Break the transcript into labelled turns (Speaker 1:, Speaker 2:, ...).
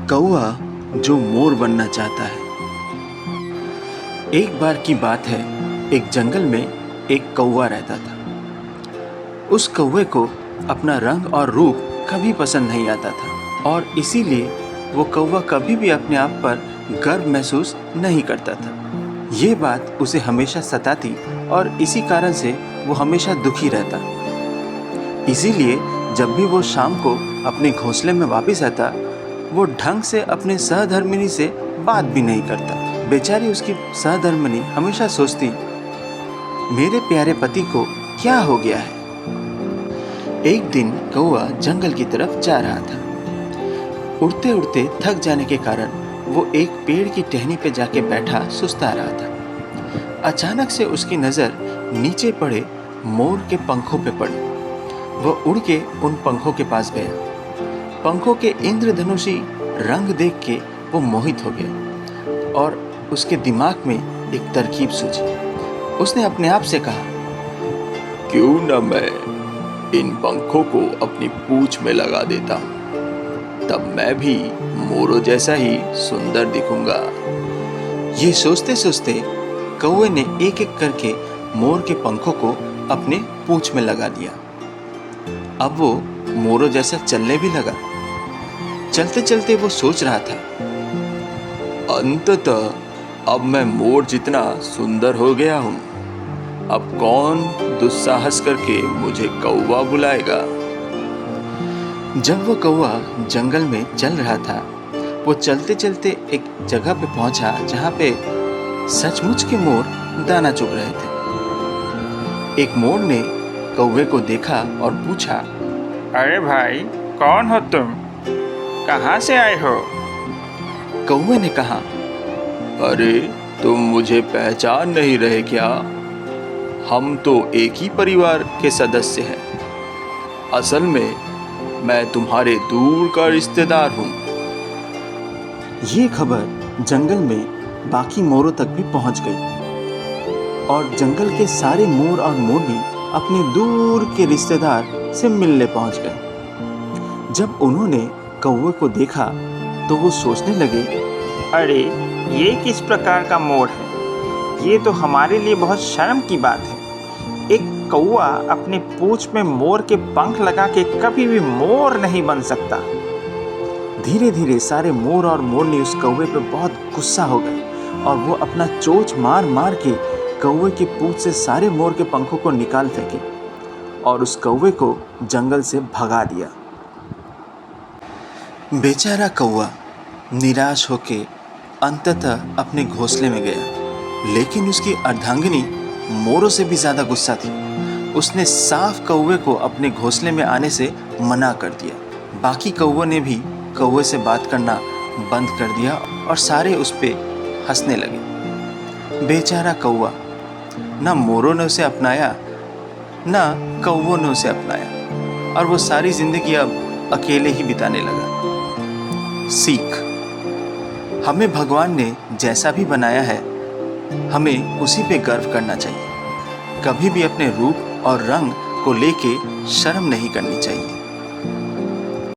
Speaker 1: कौआ जो मोर बनना चाहता है। एक बार की बात है, एक जंगल में एक कौआ रहता था। उस कौवे को अपना रंग और रूप कभी पसंद नहीं आता था और इसीलिए वो कौवा कभी भी अपने आप पर गर्व महसूस नहीं करता था। ये बात उसे हमेशा सताती और इसी कारण से वो हमेशा दुखी रहता। इसीलिए जब भी वो शाम को अपने घोंसले में वापस आता, वो ढंग से अपने सहधर्मिणी से बात भी नहीं करता। बेचारी उसकी सहधर्मिणी हमेशा सोचती, मेरे प्यारे पति को क्या हो गया है। एक दिन कौआ जंगल की तरफ जा रहा था। उड़ते उड़ते थक जाने के कारण वो एक पेड़ की टहनी पे जाके बैठा सुस्ता रहा था। अचानक से उसकी नज़र नीचे पड़े मोर के पंखों पे पड़ी। वो उड़ के उन पंखों के पास गया। पंखों के इंद्रधनुषी रंग देख के वो मोहित हो गया और उसके दिमाग में एक तरकीब सूझी। उसने अपने आप से कहा,
Speaker 2: क्यों न मैं इन पंखों को अपनी पूंछ में लगा देता हूँ, तब मैं भी मोरों जैसा ही सुंदर दिखूंगा।
Speaker 1: ये सोचते सोचते कौवे ने एक एक करके मोर के पंखों को अपने पूंछ में लगा दिया। अब वो मोरों जैसा चलने भी लगा। चलते चलते वो सोच रहा था,
Speaker 2: अंततः अब मैं मोर जितना सुंदर हो गया हूँ। अब कौन दुस्साहस करके मुझे कौवा बुलाएगा।
Speaker 1: जब वो कौवा जंगल में चल रहा था, वो चलते चलते एक जगह पे पहुंचा जहाँ पे सचमुच के मोर दाना चुग रहे थे। एक मोर ने कौवे को देखा और पूछा,
Speaker 3: अरे भाई, कौन हो तुम? कहाँ से आए हो?
Speaker 1: कौवे ने कहा,
Speaker 2: अरे तुम मुझे पहचान नहीं रहे क्या? हम तो एक ही परिवार के सदस्य हैं। असल में मैं तुम्हारे दूर का रिश्तेदार हूँ।
Speaker 1: ये खबर जंगल में बाकी मोरों तक भी पहुंच गई और जंगल के सारे मोर और मोरनी अपने दूर के रिश्तेदार से मिलने पहुंच गए। जब उन्होंने कौवे को देखा तो वो सोचने लगे,
Speaker 3: अरे ये किस प्रकार का मोर है? ये तो हमारे लिए बहुत शर्म की बात है। एक कौवा अपने पूंछ में मोर के पंख लगा के कभी भी मोर नहीं बन सकता।
Speaker 1: धीरे धीरे सारे मोर और मोरनी उस कौवे पे बहुत गुस्सा हो गए और वो अपना चोंच मार मार के कौवे की पूंछ से सारे मोर के पंखों को निकाल फेंके और उस कौवे को जंगल से भगा दिया। बेचारा कौवा निराश होके अंततः अपने घोंसले में गया, लेकिन उसकी अर्धांगिनी मोरों से भी ज़्यादा गुस्सा थी। उसने साफ कौवे को अपने घोंसले में आने से मना कर दिया। बाकी कौवों ने भी कौवे से बात करना बंद कर दिया और सारे उस पे हंसने लगे। बेचारा कौवा, ना मोरों ने उसे अपनाया ना कौवों ने उसे अपनाया और वो सारी जिंदगी अब अकेले ही बिताने लगा। सीख, हमें भगवान ने जैसा भी बनाया है, हमें उसी पे गर्व करना चाहिए। कभी भी अपने रूप और रंग को लेके शर्म नहीं करनी चाहिए।